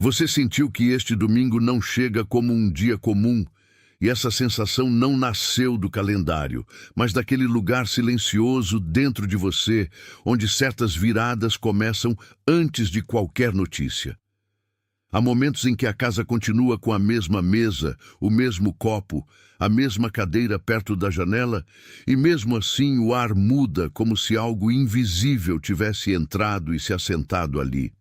Você sentiu que este domingo não chega como um dia comum, e essa sensação não nasceu do calendário, mas daquele lugar silencioso dentro de você, onde certas viradas começam antes de qualquer notícia. Há momentos em que a casa continua com a mesma mesa, o mesmo copo, a mesma cadeira perto da janela, e mesmo assim o ar muda como se algo invisível tivesse entrado e se assentado ali.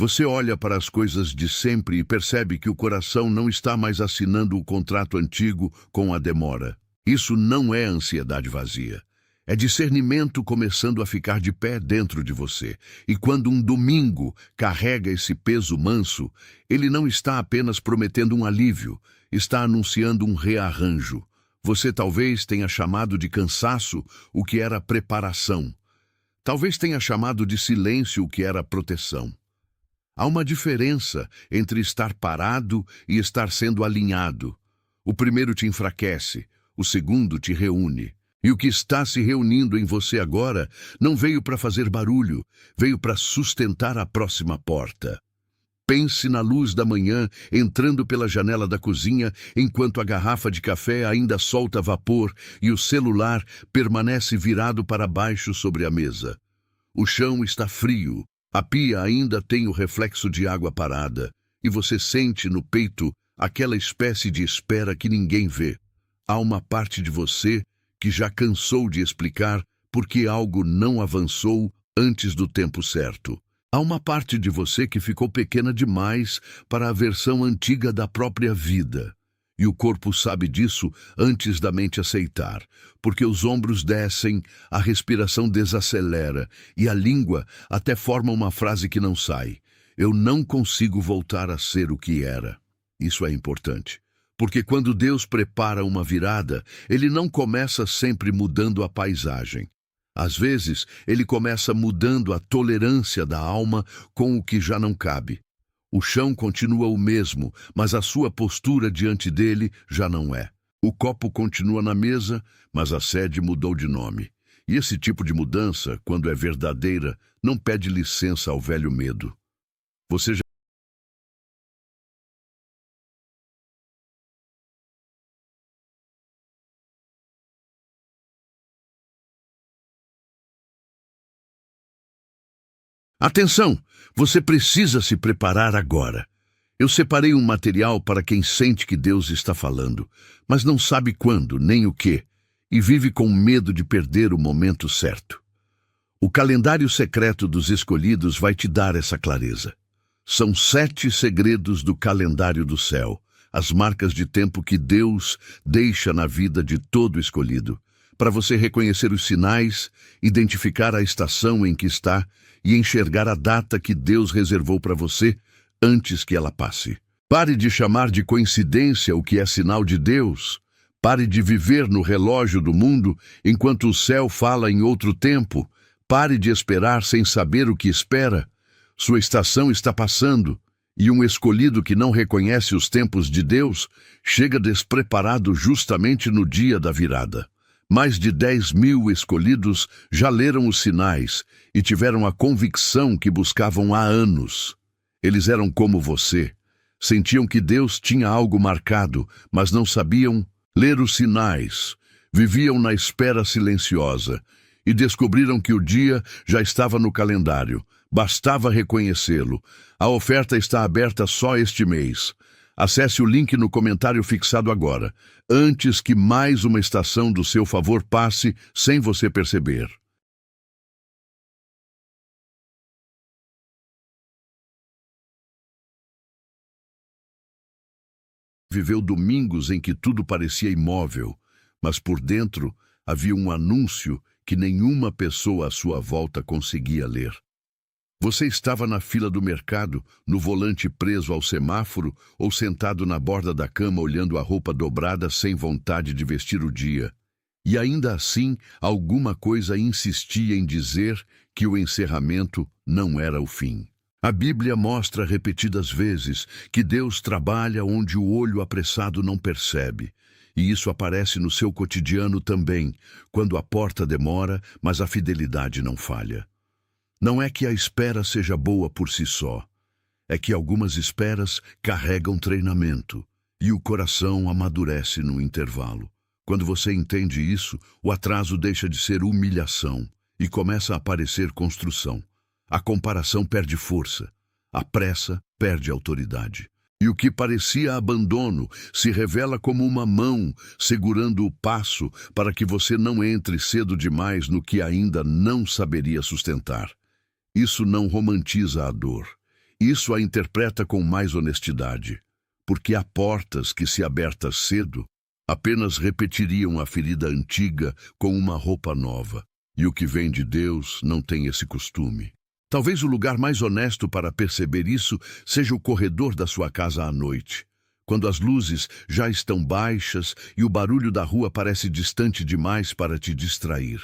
Você olha para as coisas de sempre e percebe que o coração não está mais assinando o contrato antigo com a demora. Isso não é ansiedade vazia. É discernimento começando a ficar de pé dentro de você. E quando um domingo carrega esse peso manso, ele não está apenas prometendo um alívio, está anunciando um rearranjo. Você talvez tenha chamado de cansaço o que era preparação. Talvez tenha chamado de silêncio o que era proteção. Há uma diferença entre estar parado e estar sendo alinhado. O primeiro te enfraquece, o segundo te reúne. E o que está se reunindo em você agora não veio para fazer barulho, veio para sustentar a próxima porta. Pense na luz da manhã entrando pela janela da cozinha enquanto a garrafa de café ainda solta vapor e o celular permanece virado para baixo sobre a mesa. O chão está frio. A pia ainda tem o reflexo de água parada, e você sente no peito aquela espécie de espera que ninguém vê. Há uma parte de você que já cansou de explicar por que algo não avançou antes do tempo certo. Há uma parte de você que ficou pequena demais para a versão antiga da própria vida. E o corpo sabe disso antes da mente aceitar, porque os ombros descem, a respiração desacelera e a língua até forma uma frase que não sai. Eu não consigo voltar a ser o que era. Isso é importante, porque quando Deus prepara uma virada, Ele não começa sempre mudando a paisagem. Às vezes, Ele começa mudando a tolerância da alma com o que já não cabe. O chão continua o mesmo, mas a sua postura diante dele já não é. O copo continua na mesa, mas a sede mudou de nome. E esse tipo de mudança, quando é verdadeira, não pede licença ao velho medo. Você já... Atenção! Você precisa se preparar agora. Eu separei um material para quem sente que Deus está falando, mas não sabe quando, nem o que, e vive com medo de perder o momento certo. O calendário secreto dos escolhidos vai te dar essa clareza. São 7 segredos do calendário do céu, as marcas de tempo que Deus deixa na vida de todo escolhido, para você reconhecer os sinais, identificar a estação em que está e enxergar a data que Deus reservou para você antes que ela passe. Pare de chamar de coincidência o que é sinal de Deus. Pare de viver no relógio do mundo enquanto o céu fala em outro tempo. Pare de esperar sem saber o que espera. Sua estação está passando, e um escolhido que não reconhece os tempos de Deus chega despreparado justamente no dia da virada. Mais de 10.000 escolhidos já leram os sinais e tiveram a convicção que buscavam há anos. Eles eram como você. Sentiam que Deus tinha algo marcado, mas não sabiam ler os sinais. Viviam na espera silenciosa e descobriram que o dia já estava no calendário. Bastava reconhecê-lo. A oferta está aberta só este mês. Acesse o link no comentário fixado agora, antes que mais uma estação do seu favor passe sem você perceber. Viveu domingos em que tudo parecia imóvel, mas por dentro havia um anúncio que nenhuma pessoa à sua volta conseguia ler. Você estava na fila do mercado, no volante preso ao semáforo ou sentado na borda da cama olhando a roupa dobrada sem vontade de vestir o dia. E ainda assim, alguma coisa insistia em dizer que o encerramento não era o fim. A Bíblia mostra repetidas vezes que Deus trabalha onde o olho apressado não percebe. E isso aparece no seu cotidiano também, quando a porta demora, mas a fidelidade não falha. Não é que a espera seja boa por si só. é que algumas esperas carregam treinamento e o coração amadurece no intervalo. Quando você entende isso, o atraso deixa de ser humilhação e começa a aparecer construção. A comparação perde força, a pressa perde autoridade. E o que parecia abandono se revela como uma mão segurando o passo para que você não entre cedo demais no que ainda não saberia sustentar. Isso não romantiza a dor. Isso a interpreta com mais honestidade. Porque há portas que, se abertas cedo, apenas repetiriam a ferida antiga com uma roupa nova. E o que vem de Deus não tem esse costume. Talvez o lugar mais honesto para perceber isso seja o corredor da sua casa à noite, quando as luzes já estão baixas e o barulho da rua parece distante demais para te distrair.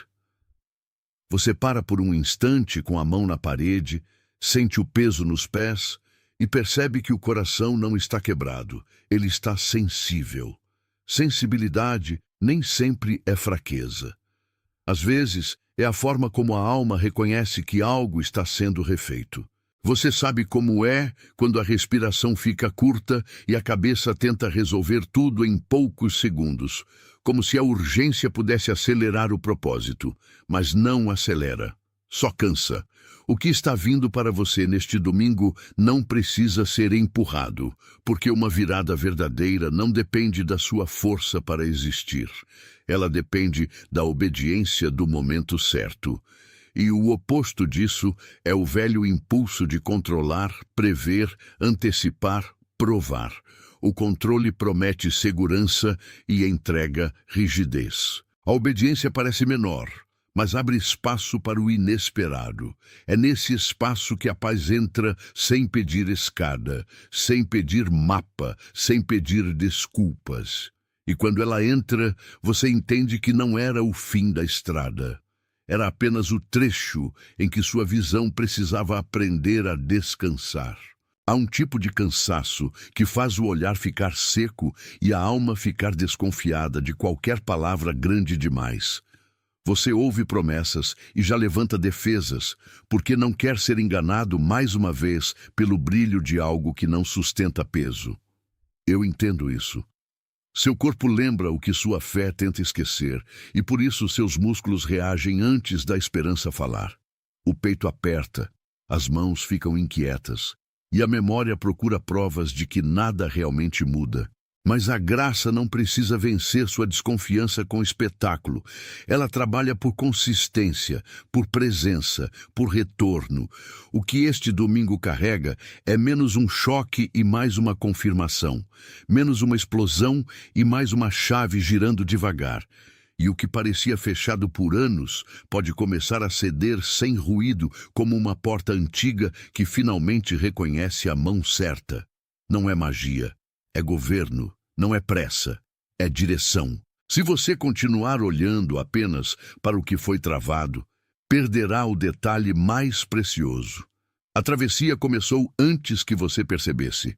Você para por um instante com a mão na parede, sente o peso nos pés e percebe que o coração não está quebrado, ele está sensível. Sensibilidade nem sempre é fraqueza. Às vezes, é a forma como a alma reconhece que algo está sendo refeito. Você sabe como é quando a respiração fica curta e a cabeça tenta resolver tudo em poucos segundos, como se a urgência pudesse acelerar o propósito, mas não acelera, só cansa. O que está vindo para você neste domingo não precisa ser empurrado, porque uma virada verdadeira não depende da sua força para existir. Ela depende da obediência do momento certo. E o oposto disso é o velho impulso de controlar, prever, antecipar, provar. O controle promete segurança e entrega rigidez. A obediência parece menor, mas abre espaço para o inesperado. É nesse espaço que a paz entra sem pedir escada, sem pedir mapa, sem pedir desculpas. E quando ela entra, você entende que não era o fim da estrada. Era apenas o trecho em que sua visão precisava aprender a descansar. Há um tipo de cansaço que faz o olhar ficar seco e a alma ficar desconfiada de qualquer palavra grande demais. Você ouve promessas e já levanta defesas, porque não quer ser enganado mais uma vez pelo brilho de algo que não sustenta peso. Eu entendo isso. Seu corpo lembra o que sua fé tenta esquecer, e por isso seus músculos reagem antes da esperança falar. O peito aperta, as mãos ficam inquietas, e a memória procura provas de que nada realmente muda. Mas a graça não precisa vencer sua desconfiança com espetáculo. Ela trabalha por consistência, por presença, por retorno. O que este domingo carrega é menos um choque e mais uma confirmação, menos uma explosão e mais uma chave girando devagar. E o que parecia fechado por anos pode começar a ceder sem ruído, como uma porta antiga que finalmente reconhece a mão certa. Não é magia. É governo, não é pressa, é direção. Se você continuar olhando apenas para o que foi travado, perderá o detalhe mais precioso. A travessia começou antes que você percebesse.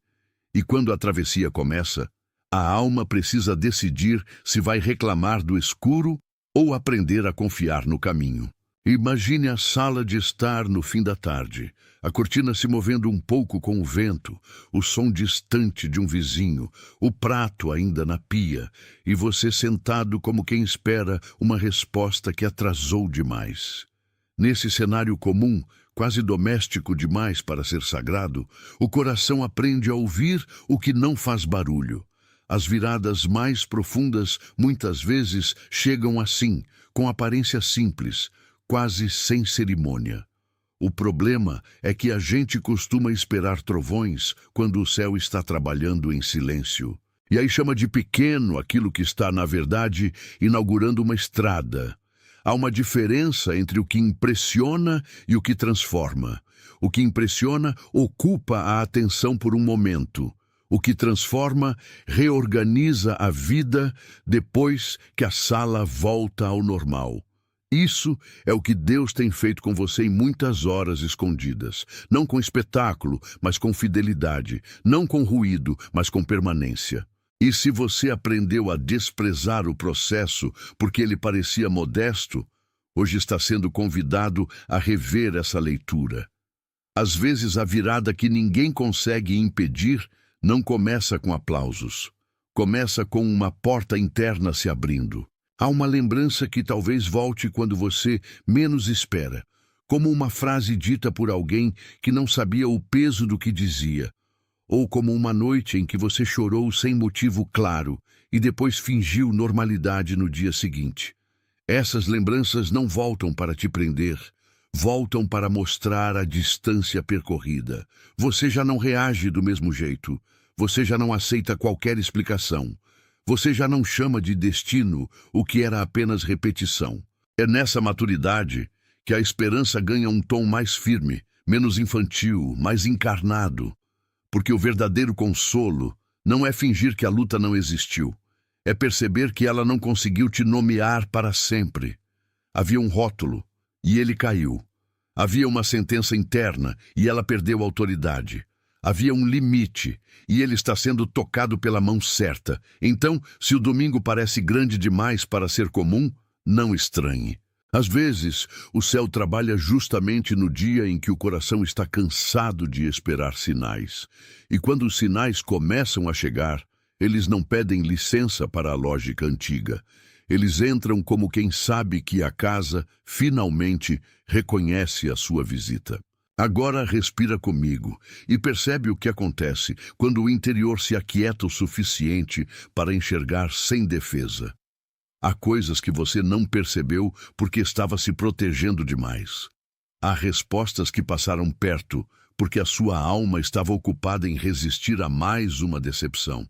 E quando a travessia começa, a alma precisa decidir se vai reclamar do escuro ou aprender a confiar no caminho. Imagine a sala de estar no fim da tarde, a cortina se movendo um pouco com o vento, o som distante de um vizinho, o prato ainda na pia, e você sentado como quem espera uma resposta que atrasou demais. Nesse cenário comum, quase doméstico demais para ser sagrado, o coração aprende a ouvir o que não faz barulho. As viradas mais profundas muitas vezes chegam assim, com aparência simples, quase sem cerimônia. O problema é que a gente costuma esperar trovões quando o céu está trabalhando em silêncio. E aí chama de pequeno aquilo que está, na verdade, inaugurando uma estrada. Há uma diferença entre o que impressiona e o que transforma. O que impressiona ocupa a atenção por um momento. O que transforma reorganiza a vida depois que a sala volta ao normal. Isso é o que Deus tem feito com você em muitas horas escondidas. Não com espetáculo, mas com fidelidade. Não com ruído, mas com permanência. E se você aprendeu a desprezar o processo porque ele parecia modesto, hoje está sendo convidado a rever essa leitura. Às vezes, a virada que ninguém consegue impedir não começa com aplausos. Começa com uma porta interna se abrindo. Há uma lembrança que talvez volte quando você menos espera, como uma frase dita por alguém que não sabia o peso do que dizia, ou como uma noite em que você chorou sem motivo claro e depois fingiu normalidade no dia seguinte. Essas lembranças não voltam para te prender, voltam para mostrar a distância percorrida. Você já não reage do mesmo jeito. Você já não aceita qualquer explicação. Você já não chama de destino o que era apenas repetição. É nessa maturidade que a esperança ganha um tom mais firme, menos infantil, mais encarnado. Porque o verdadeiro consolo não é fingir que a luta não existiu. É perceber que ela não conseguiu te nomear para sempre. Havia um rótulo, e ele caiu. Havia uma sentença interna, e ela perdeu autoridade. Havia um limite, e ele está sendo tocado pela mão certa. Então, se o domingo parece grande demais para ser comum, não estranhe. Às vezes, o céu trabalha justamente no dia em que o coração está cansado de esperar sinais. E quando os sinais começam a chegar, eles não pedem licença para a lógica antiga. Eles entram como quem sabe que a casa, finalmente, reconhece a sua visita. Agora respira comigo e percebe o que acontece quando o interior se aquieta o suficiente para enxergar sem defesa. Há coisas que você não percebeu porque estava se protegendo demais. Há respostas que passaram perto porque a sua alma estava ocupada em resistir a mais uma decepção.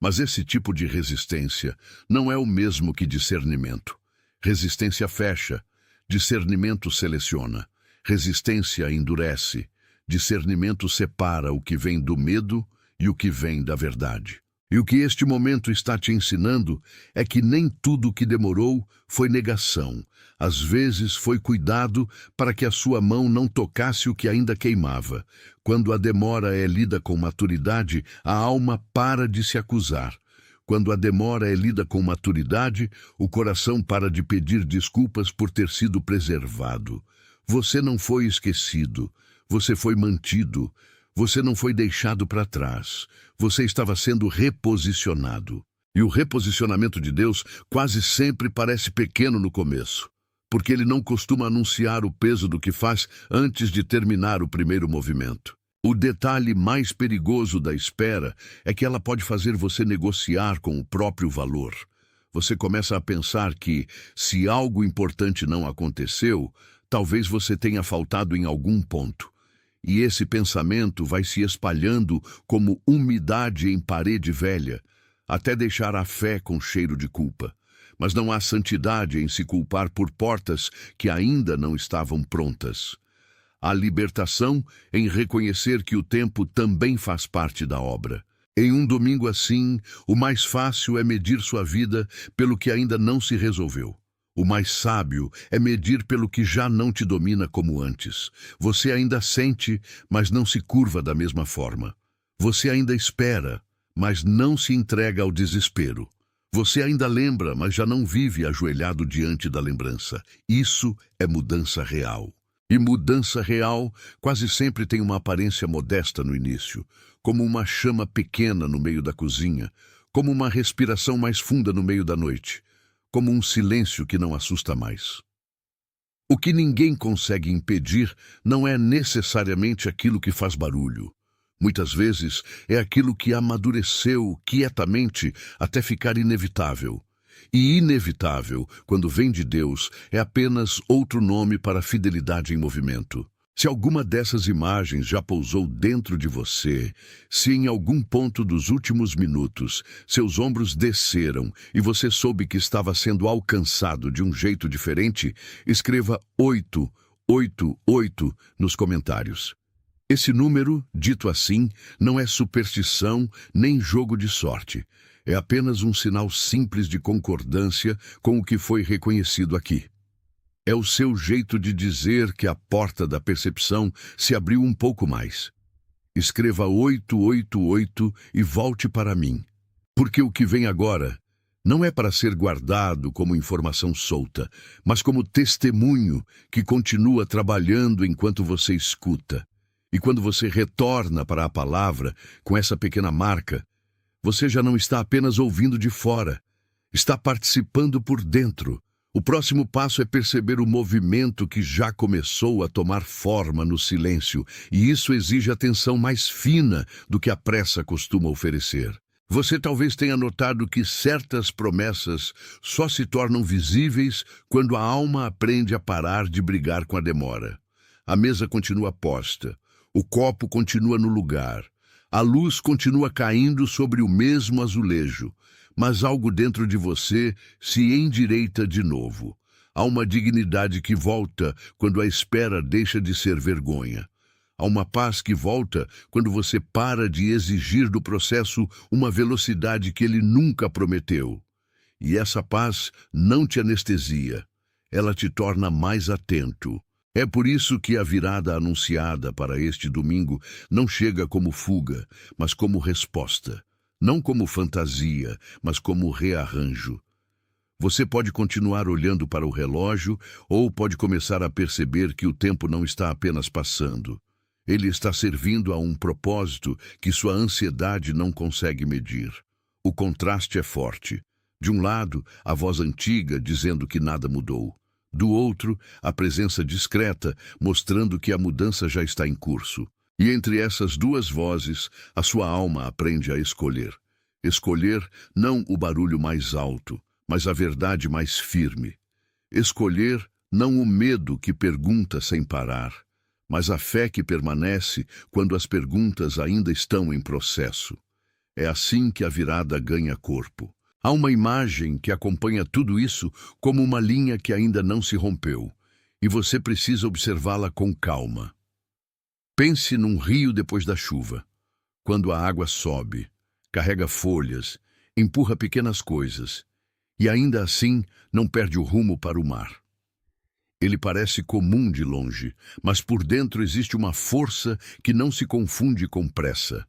Mas esse tipo de resistência não é o mesmo que discernimento. Resistência fecha, discernimento seleciona. Resistência endurece, discernimento separa o que vem do medo e o que vem da verdade. E o que este momento está te ensinando é que nem tudo o que demorou foi negação. Às vezes foi cuidado para que a sua mão não tocasse o que ainda queimava. Quando a demora é lida com maturidade, a alma para de se acusar. Quando a demora é lida com maturidade, o coração para de pedir desculpas por ter sido preservado. Você não foi esquecido, você foi mantido. Você não foi deixado para trás. Você estava sendo reposicionado. E o reposicionamento de Deus quase sempre parece pequeno no começo, porque ele não costuma anunciar o peso do que faz antes de terminar o primeiro movimento. O detalhe mais perigoso da espera é que ela pode fazer você negociar com o próprio valor. Você começa a pensar que, se algo importante não aconteceu, talvez você tenha faltado em algum ponto. E esse pensamento vai se espalhando como umidade em parede velha, até deixar a fé com cheiro de culpa. Mas não há santidade em se culpar por portas que ainda não estavam prontas. Há libertação em reconhecer que o tempo também faz parte da obra. Em um domingo assim, o mais fácil é medir sua vida pelo que ainda não se resolveu. O mais sábio é medir pelo que já não te domina como antes. Você ainda sente, mas não se curva da mesma forma. Você ainda espera, mas não se entrega ao desespero. Você ainda lembra, mas já não vive ajoelhado diante da lembrança. Isso é mudança real. E mudança real quase sempre tem uma aparência modesta no início, como uma chama pequena no meio da cozinha, como uma respiração mais funda no meio da noite, como um silêncio que não assusta mais. O que ninguém consegue impedir não é necessariamente aquilo que faz barulho. Muitas vezes é aquilo que amadureceu quietamente até ficar inevitável. E inevitável, quando vem de Deus, é apenas outro nome para fidelidade em movimento. Se alguma dessas imagens já pousou dentro de você, se em algum ponto dos últimos minutos seus ombros desceram e você soube que estava sendo alcançado de um jeito diferente, escreva 888 nos comentários. Esse número, dito assim, não é superstição nem jogo de sorte. É apenas um sinal simples de concordância com o que foi reconhecido aqui. É o seu jeito de dizer que a porta da percepção se abriu um pouco mais. Escreva 888 e volte para mim. Porque o que vem agora não é para ser guardado como informação solta, mas como testemunho que continua trabalhando enquanto você escuta. E quando você retorna para a palavra com essa pequena marca, você já não está apenas ouvindo de fora, está participando por dentro. O próximo passo é perceber o movimento que já começou a tomar forma no silêncio, e isso exige atenção mais fina do que a pressa costuma oferecer. Você talvez tenha notado que certas promessas só se tornam visíveis quando a alma aprende a parar de brigar com a demora. A mesa continua posta, o copo continua no lugar, a luz continua caindo sobre o mesmo azulejo, mas algo dentro de você se endireita de novo. Há uma dignidade que volta quando a espera deixa de ser vergonha. Há uma paz que volta quando você para de exigir do processo uma velocidade que ele nunca prometeu. E essa paz não te anestesia, ela te torna mais atento. É por isso que a virada anunciada para este domingo não chega como fuga, mas como resposta. Não como fantasia, mas como rearranjo. Você pode continuar olhando para o relógio ou pode começar a perceber que o tempo não está apenas passando. Ele está servindo a um propósito que sua ansiedade não consegue medir. O contraste é forte. De um lado, a voz antiga dizendo que nada mudou. Do outro, a presença discreta mostrando que a mudança já está em curso. E entre essas duas vozes, a sua alma aprende a escolher. Escolher não o barulho mais alto, mas a verdade mais firme. Escolher não o medo que pergunta sem parar, mas a fé que permanece quando as perguntas ainda estão em processo. É assim que a virada ganha corpo. Há uma imagem que acompanha tudo isso como uma linha que ainda não se rompeu, e você precisa observá-la com calma. Pense num rio depois da chuva, quando a água sobe, carrega folhas, empurra pequenas coisas, e ainda assim não perde o rumo para o mar. Ele parece comum de longe, mas por dentro existe uma força que não se confunde com pressa.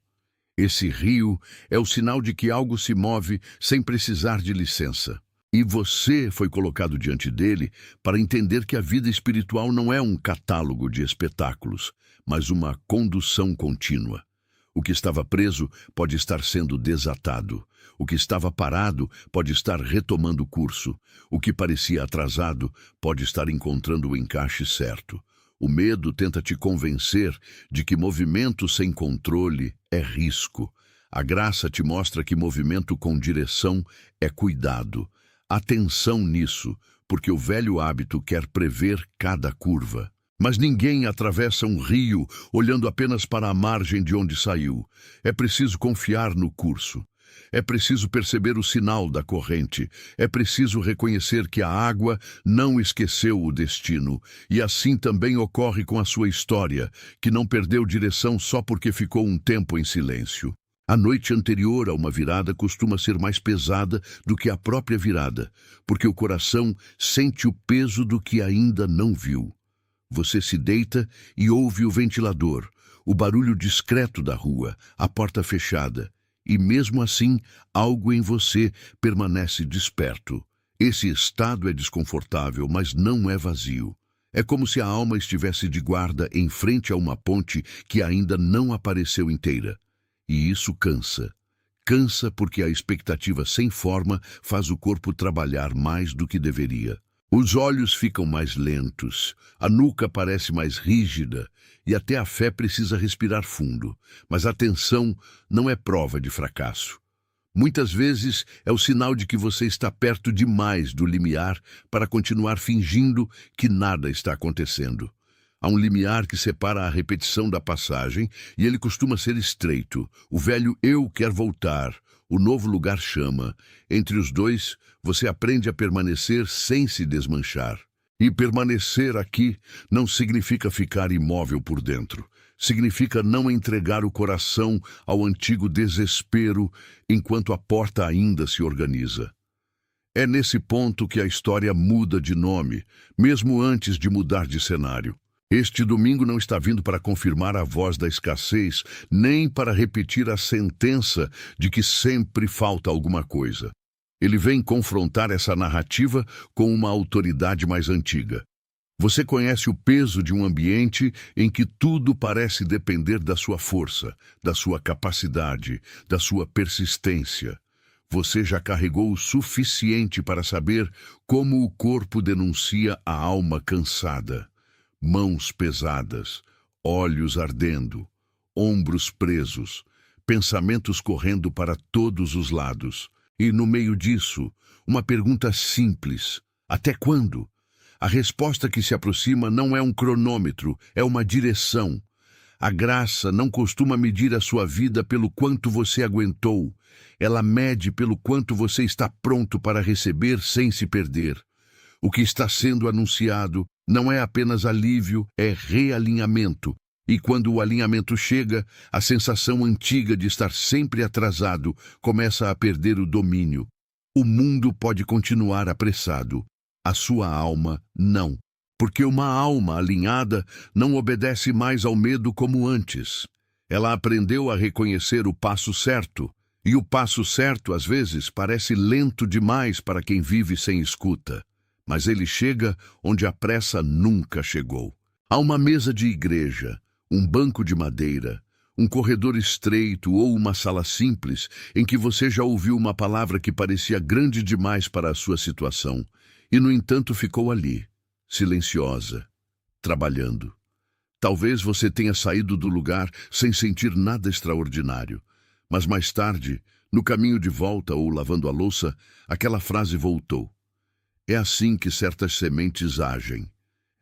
Esse rio é o sinal de que algo se move sem precisar de licença. E você foi colocado diante dele para entender que a vida espiritual não é um catálogo de espetáculos, mas uma condução contínua. O que estava preso pode estar sendo desatado. O que estava parado pode estar retomando o curso. O que parecia atrasado pode estar encontrando o encaixe certo. O medo tenta te convencer de que movimento sem controle é risco. A graça te mostra que movimento com direção é cuidado. Atenção nisso, porque o velho hábito quer prever cada curva. Mas ninguém atravessa um rio olhando apenas para a margem de onde saiu. É preciso confiar no curso. É preciso perceber o sinal da corrente. É preciso reconhecer que a água não esqueceu o destino. E assim também ocorre com a sua história, que não perdeu direção só porque ficou um tempo em silêncio. A noite anterior a uma virada costuma ser mais pesada do que a própria virada, porque o coração sente o peso do que ainda não viu. Você se deita e ouve o ventilador, o barulho discreto da rua, a porta fechada. E mesmo assim, algo em você permanece desperto. Esse estado é desconfortável, mas não é vazio. É como se a alma estivesse de guarda em frente a uma ponte que ainda não apareceu inteira. E isso cansa. Cansa porque a expectativa sem forma faz o corpo trabalhar mais do que deveria. Os olhos ficam mais lentos, a nuca parece mais rígida e até a fé precisa respirar fundo. Mas a tensão não é prova de fracasso. Muitas vezes é o sinal de que você está perto demais do limiar para continuar fingindo que nada está acontecendo. Há um limiar que separa a repetição da passagem e ele costuma ser estreito. O velho eu quer voltar, o novo lugar chama. Entre os dois, você aprende a permanecer sem se desmanchar. E permanecer aqui não significa ficar imóvel por dentro. Significa não entregar o coração ao antigo desespero enquanto a porta ainda se organiza. É nesse ponto que a história muda de nome, mesmo antes de mudar de cenário. Este domingo não está vindo para confirmar a voz da escassez, nem para repetir a sentença de que sempre falta alguma coisa. Ele vem confrontar essa narrativa com uma autoridade mais antiga. Você conhece o peso de um ambiente em que tudo parece depender da sua força, da sua capacidade, da sua persistência. Você já carregou o suficiente para saber como o corpo denuncia a alma cansada. Mãos pesadas, olhos ardendo, ombros presos, pensamentos correndo para todos os lados. E no meio disso, uma pergunta simples: até quando? A resposta que se aproxima não é um cronômetro, é uma direção. A graça não costuma medir a sua vida pelo quanto você aguentou. Ela mede pelo quanto você está pronto para receber sem se perder. O que está sendo anunciado não é apenas alívio, é realinhamento. E quando o alinhamento chega, a sensação antiga de estar sempre atrasado começa a perder o domínio. O mundo pode continuar apressado. A sua alma, não. Porque uma alma alinhada não obedece mais ao medo como antes. Ela aprendeu a reconhecer o passo certo. E o passo certo, às vezes, parece lento demais para quem vive sem escuta. Mas ele chega onde a pressa nunca chegou. Há uma mesa de igreja, um banco de madeira, um corredor estreito ou uma sala simples em que você já ouviu uma palavra que parecia grande demais para a sua situação. E, no entanto, ficou ali, silenciosa, trabalhando. Talvez você tenha saído do lugar sem sentir nada extraordinário. Mas mais tarde, no caminho de volta ou lavando a louça, aquela frase voltou. É assim que certas sementes agem.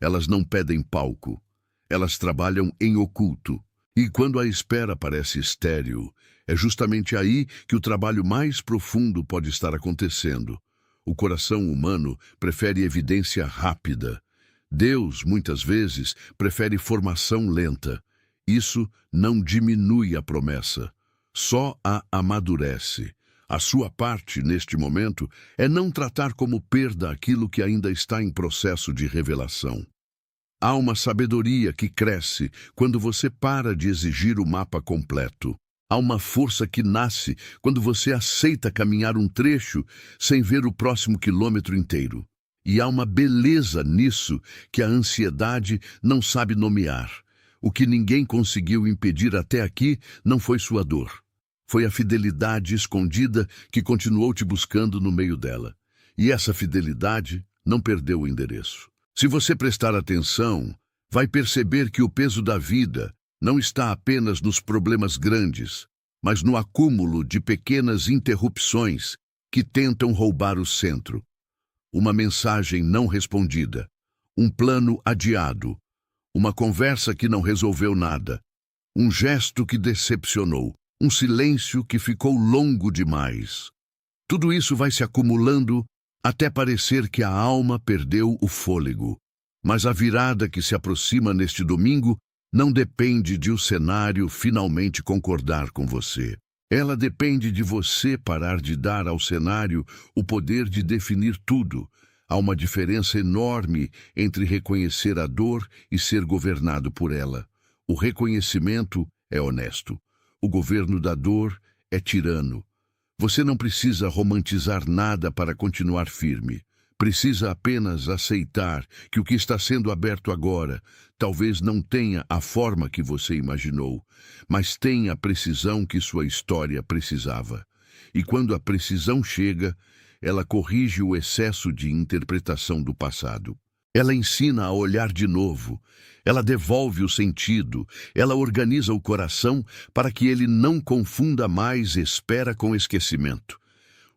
Elas não pedem palco. Elas trabalham em oculto. E quando a espera parece estéril, é justamente aí que o trabalho mais profundo pode estar acontecendo. O coração humano prefere evidência rápida. Deus, muitas vezes, prefere formação lenta. Isso não diminui a promessa, só a amadurece. A sua parte, neste momento, é não tratar como perda aquilo que ainda está em processo de revelação. Há uma sabedoria que cresce quando você para de exigir o mapa completo. Há uma força que nasce quando você aceita caminhar um trecho sem ver o próximo quilômetro inteiro. E há uma beleza nisso que a ansiedade não sabe nomear. O que ninguém conseguiu impedir até aqui não foi sua dor. Foi a fidelidade escondida que continuou te buscando no meio dela. E essa fidelidade não perdeu o endereço. Se você prestar atenção, vai perceber que o peso da vida não está apenas nos problemas grandes, mas no acúmulo de pequenas interrupções que tentam roubar o centro. Uma mensagem não respondida, um plano adiado, uma conversa que não resolveu nada, um gesto que decepcionou, um silêncio que ficou longo demais. Tudo isso vai se acumulando até parecer que a alma perdeu o fôlego. Mas a virada que se aproxima neste domingo não depende de o cenário finalmente concordar com você. Ela depende de você parar de dar ao cenário o poder de definir tudo. Há uma diferença enorme entre reconhecer a dor e ser governado por ela. O reconhecimento é honesto. O governo da dor é tirano. Você não precisa romantizar nada para continuar firme. Precisa apenas aceitar que o que está sendo aberto agora talvez não tenha a forma que você imaginou, mas tem a precisão que sua história precisava. E quando a precisão chega, ela corrige o excesso de interpretação do passado. Ela ensina a olhar de novo, ela devolve o sentido, ela organiza o coração para que ele não confunda mais espera com esquecimento.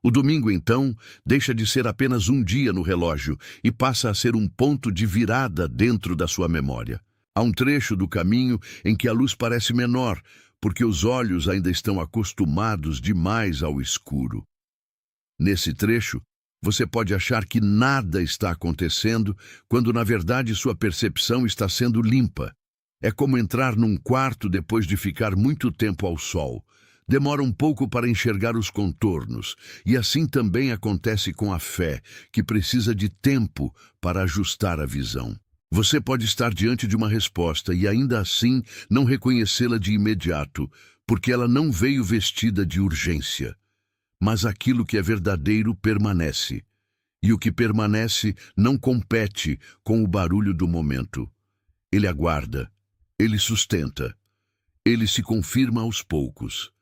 O domingo, então, deixa de ser apenas um dia no relógio e passa a ser um ponto de virada dentro da sua memória. Há um trecho do caminho em que a luz parece menor, porque os olhos ainda estão acostumados demais ao escuro. Nesse trecho, você pode achar que nada está acontecendo, quando na verdade sua percepção está sendo limpa. É como entrar num quarto depois de ficar muito tempo ao sol. Demora um pouco para enxergar os contornos, e assim também acontece com a fé, que precisa de tempo para ajustar a visão. Você pode estar diante de uma resposta e ainda assim não reconhecê-la de imediato, porque ela não veio vestida de urgência. Mas aquilo que é verdadeiro permanece. E o que permanece não compete com o barulho do momento. Ele aguarda, ele sustenta, ele se confirma aos poucos.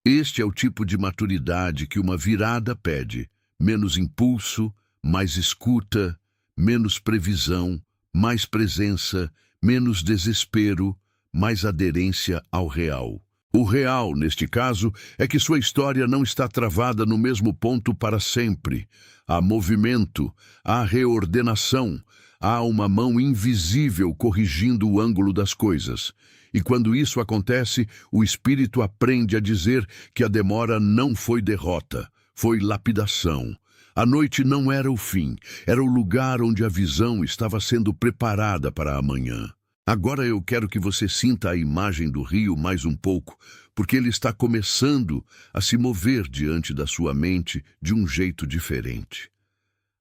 Este é o tipo de maturidade que uma virada pede: menos impulso, mais escuta, menos previsão, mais presença, menos desespero, mais aderência ao real. O real, neste caso, é que sua história não está travada no mesmo ponto para sempre. Há movimento, há reordenação, há uma mão invisível corrigindo o ângulo das coisas. E quando isso acontece, o espírito aprende a dizer que a demora não foi derrota, foi lapidação. A noite não era o fim, era o lugar onde a visão estava sendo preparada para amanhã. Agora eu quero que você sinta a imagem do rio mais um pouco, porque ele está começando a se mover diante da sua mente de um jeito diferente.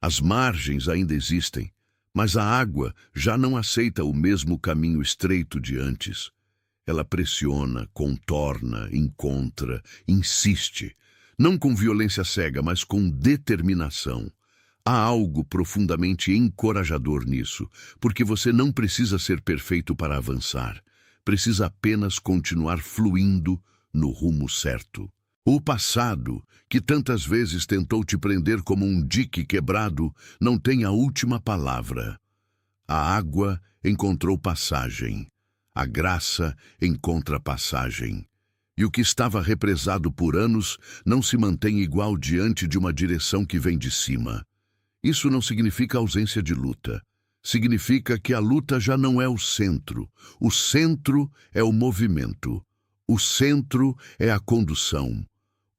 As margens ainda existem, mas a água já não aceita o mesmo caminho estreito de antes. Ela pressiona, contorna, encontra, insiste, não com violência cega, mas com determinação. Há algo profundamente encorajador nisso, porque você não precisa ser perfeito para avançar. Precisa apenas continuar fluindo no rumo certo. O passado, que tantas vezes tentou te prender como um dique quebrado, não tem a última palavra. A água encontrou passagem. A graça encontra passagem. E o que estava represado por anos não se mantém igual diante de uma direção que vem de cima. Isso não significa ausência de luta. Significa que a luta já não é o centro. O centro é o movimento. O centro é a condução.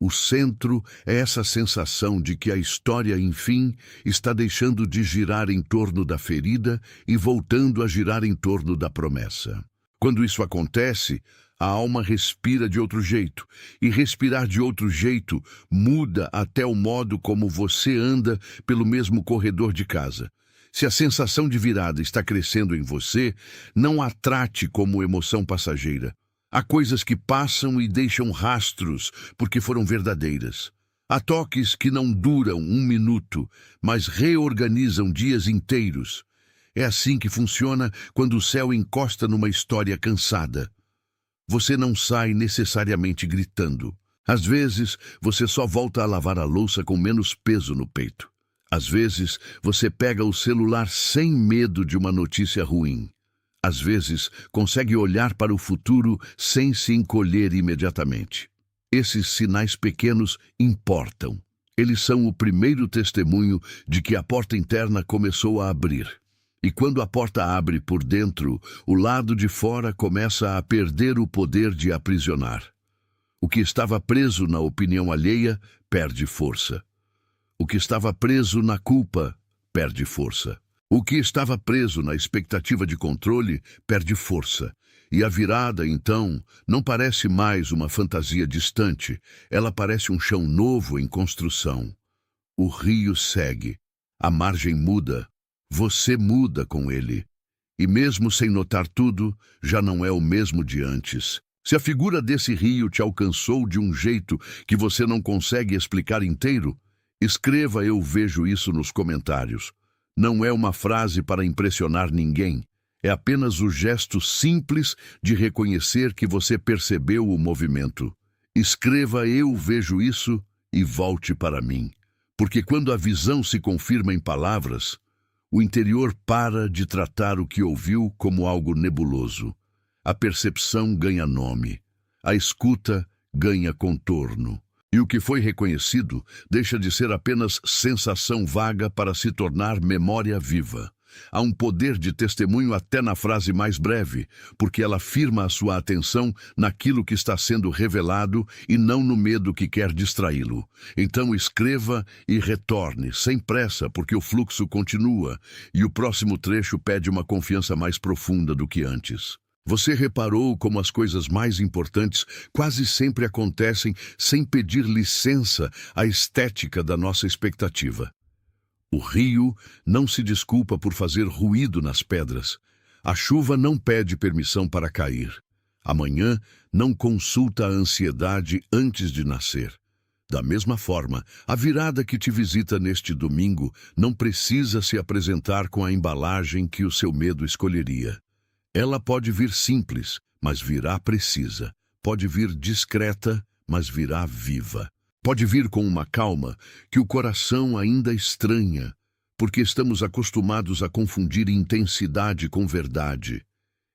O centro é essa sensação de que a história, enfim, está deixando de girar em torno da ferida e voltando a girar em torno da promessa. Quando isso acontece, a alma respira de outro jeito, e respirar de outro jeito muda até o modo como você anda pelo mesmo corredor de casa. Se a sensação de virada está crescendo em você, não a trate como emoção passageira. Há coisas que passam e deixam rastros porque foram verdadeiras. Há toques que não duram um minuto, mas reorganizam dias inteiros. É assim que funciona quando o céu encosta numa história cansada. Você não sai necessariamente gritando. Às vezes, você só volta a lavar a louça com menos peso no peito. Às vezes, você pega o celular sem medo de uma notícia ruim. Às vezes, consegue olhar para o futuro sem se encolher imediatamente. Esses sinais pequenos importam. Eles são o primeiro testemunho de que a porta interna começou a abrir. E quando a porta abre por dentro, o lado de fora começa a perder o poder de aprisionar. O que estava preso na opinião alheia perde força. O que estava preso na culpa perde força. O que estava preso na expectativa de controle perde força. E a virada, então, não parece mais uma fantasia distante, ela parece um chão novo em construção. O rio segue, a margem muda, você muda com ele. E mesmo sem notar tudo, já não é o mesmo de antes. Se a figura desse rio te alcançou de um jeito que você não consegue explicar inteiro, escreva "eu vejo isso" nos comentários. Não é uma frase para impressionar ninguém. É apenas o gesto simples de reconhecer que você percebeu o movimento. Escreva "eu vejo isso" e volte para mim. Porque quando a visão se confirma em palavras, o interior para de tratar o que ouviu como algo nebuloso. A percepção ganha nome. A escuta ganha contorno. E o que foi reconhecido deixa de ser apenas sensação vaga para se tornar memória viva. Há um poder de testemunho até na frase mais breve, porque ela firma a sua atenção naquilo que está sendo revelado e não no medo que quer distraí-lo. Então escreva e retorne, sem pressa, porque o fluxo continua, e o próximo trecho pede uma confiança mais profunda do que antes. Você reparou como as coisas mais importantes quase sempre acontecem sem pedir licença à estética da nossa expectativa. O rio não se desculpa por fazer ruído nas pedras. A chuva não pede permissão para cair. A manhã não consulta a ansiedade antes de nascer. Da mesma forma, a virada que te visita neste domingo não precisa se apresentar com a embalagem que o seu medo escolheria. Ela pode vir simples, mas virá precisa. Pode vir discreta, mas virá viva. Pode vir com uma calma que o coração ainda estranha, porque estamos acostumados a confundir intensidade com verdade.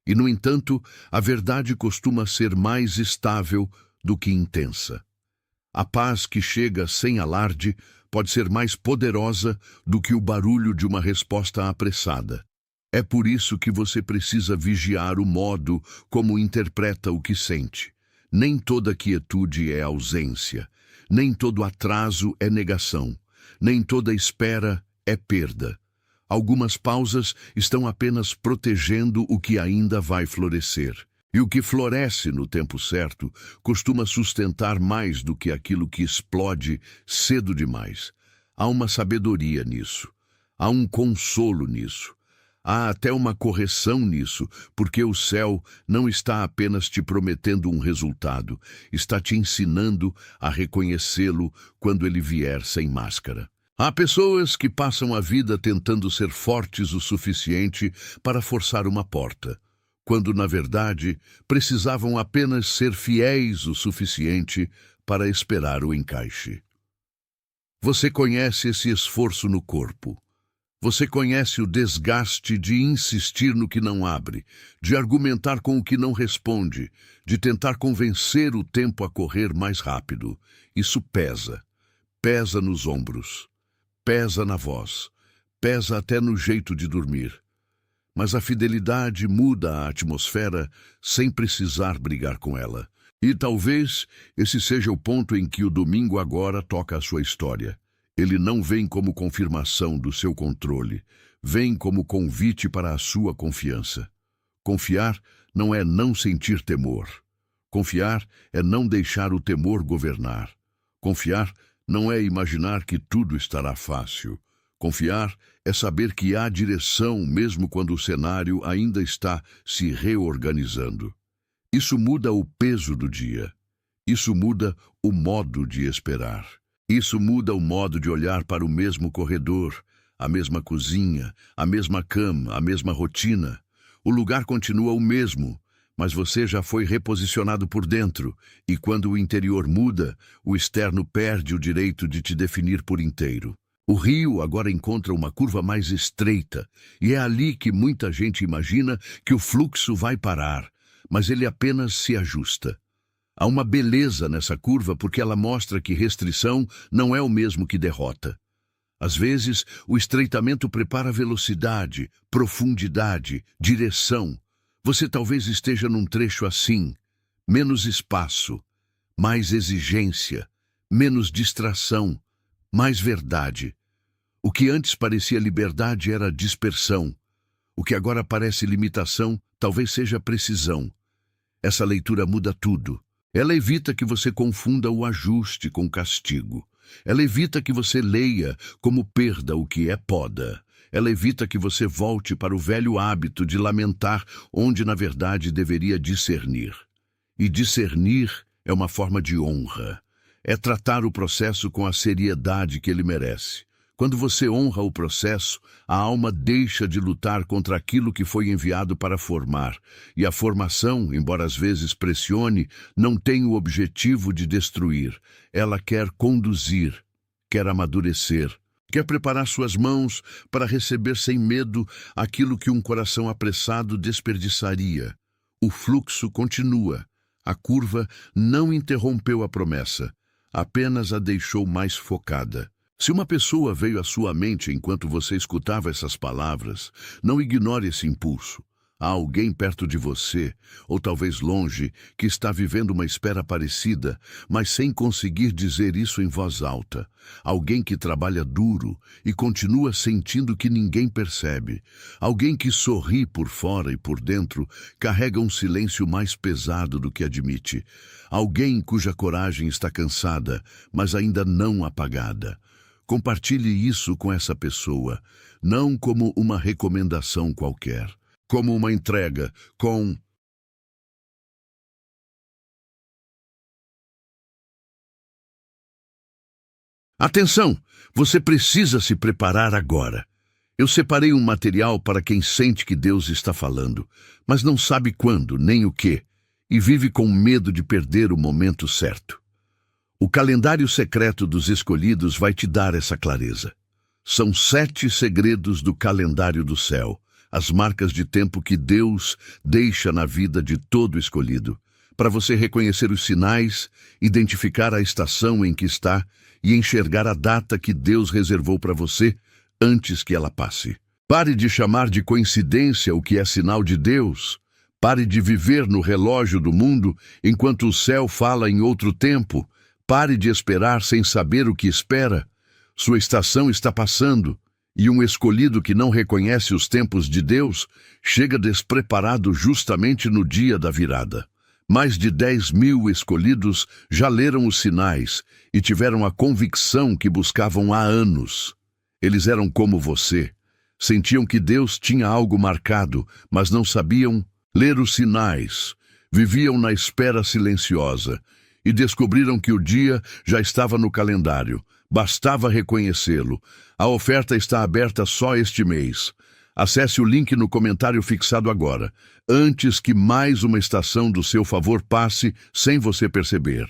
E, no entanto, a verdade costuma ser mais estável do que intensa. A paz que chega sem alarde pode ser mais poderosa do que o barulho de uma resposta apressada. É por isso que você precisa vigiar o modo como interpreta o que sente. Nem toda quietude é ausência, nem todo atraso é negação, nem toda espera é perda. Algumas pausas estão apenas protegendo o que ainda vai florescer. E o que floresce no tempo certo costuma sustentar mais do que aquilo que explode cedo demais. Há uma sabedoria nisso. Há um consolo nisso. Há até uma correção nisso, porque o céu não está apenas te prometendo um resultado, está te ensinando a reconhecê-lo quando ele vier sem máscara. Há pessoas que passam a vida tentando ser fortes o suficiente para forçar uma porta, quando, na verdade, precisavam apenas ser fiéis o suficiente para esperar o encaixe. Você conhece esse esforço no corpo. Você conhece o desgaste de insistir no que não abre, de argumentar com o que não responde, de tentar convencer o tempo a correr mais rápido. Isso pesa. Pesa nos ombros. Pesa na voz. Pesa até no jeito de dormir. Mas a fidelidade muda a atmosfera sem precisar brigar com ela. E talvez esse seja o ponto em que o domingo agora toca a sua história. Ele não vem como confirmação do seu controle, vem como convite para a sua confiança. Confiar não é não sentir temor. Confiar é não deixar o temor governar. Confiar não é imaginar que tudo estará fácil. Confiar é saber que há direção mesmo quando o cenário ainda está se reorganizando. Isso muda o peso do dia. Isso muda o modo de esperar. Isso muda o modo de olhar para o mesmo corredor, a mesma cozinha, a mesma cama, a mesma rotina. O lugar continua o mesmo, mas você já foi reposicionado por dentro, e quando o interior muda, o externo perde o direito de te definir por inteiro. O rio agora encontra uma curva mais estreita, e é ali que muita gente imagina que o fluxo vai parar, mas ele apenas se ajusta. Há uma beleza nessa curva porque ela mostra que restrição não é o mesmo que derrota. Às vezes, o estreitamento prepara velocidade, profundidade, direção. Você talvez esteja num trecho assim: menos espaço, mais exigência, menos distração, mais verdade. O que antes parecia liberdade era dispersão. O que agora parece limitação talvez seja precisão. Essa leitura muda tudo. Ela evita que você confunda o ajuste com castigo. Ela evita que você leia como perda o que é poda. Ela evita que você volte para o velho hábito de lamentar onde, na verdade, deveria discernir. E discernir é uma forma de honra. É tratar o processo com a seriedade que ele merece. Quando você honra o processo, a alma deixa de lutar contra aquilo que foi enviado para formar. E a formação, embora às vezes pressione, não tem o objetivo de destruir. Ela quer conduzir, quer amadurecer, quer preparar suas mãos para receber sem medo aquilo que um coração apressado desperdiçaria. O fluxo continua. A curva não interrompeu a promessa, apenas a deixou mais focada. Se uma pessoa veio à sua mente enquanto você escutava essas palavras, não ignore esse impulso. Há alguém perto de você, ou talvez longe, que está vivendo uma espera parecida, mas sem conseguir dizer isso em voz alta. Alguém que trabalha duro e continua sentindo que ninguém percebe. Alguém que sorri por fora e por dentro, carrega um silêncio mais pesado do que admite. Alguém cuja coragem está cansada, mas ainda não apagada. Compartilhe isso com essa pessoa, não como uma recomendação qualquer, como uma entrega, com Atenção! Você precisa se preparar agora. Eu separei um material para quem sente que Deus está falando, mas não sabe quando nem o que, e vive com medo de perder o momento certo. O calendário secreto dos escolhidos vai te dar essa clareza. São 7 segredos do calendário do céu, as marcas de tempo que Deus deixa na vida de todo escolhido, para você reconhecer os sinais, identificar a estação em que está e enxergar a data que Deus reservou para você antes que ela passe. Pare de chamar de coincidência o que é sinal de Deus. Pare de viver no relógio do mundo enquanto o céu fala em outro tempo. Pare de esperar sem saber o que espera. Sua estação está passando, e um escolhido que não reconhece os tempos de Deus chega despreparado justamente no dia da virada. Mais de 10.000 escolhidos já leram os sinais e tiveram a convicção que buscavam há anos. Eles eram como você. Sentiam que Deus tinha algo marcado, mas não sabiam ler os sinais. Viviam na espera silenciosa e descobriram que o dia já estava no calendário. Bastava reconhecê-lo. A oferta está aberta só este mês. Acesse o link no comentário fixado agora, antes que mais uma estação do seu favor passe sem você perceber.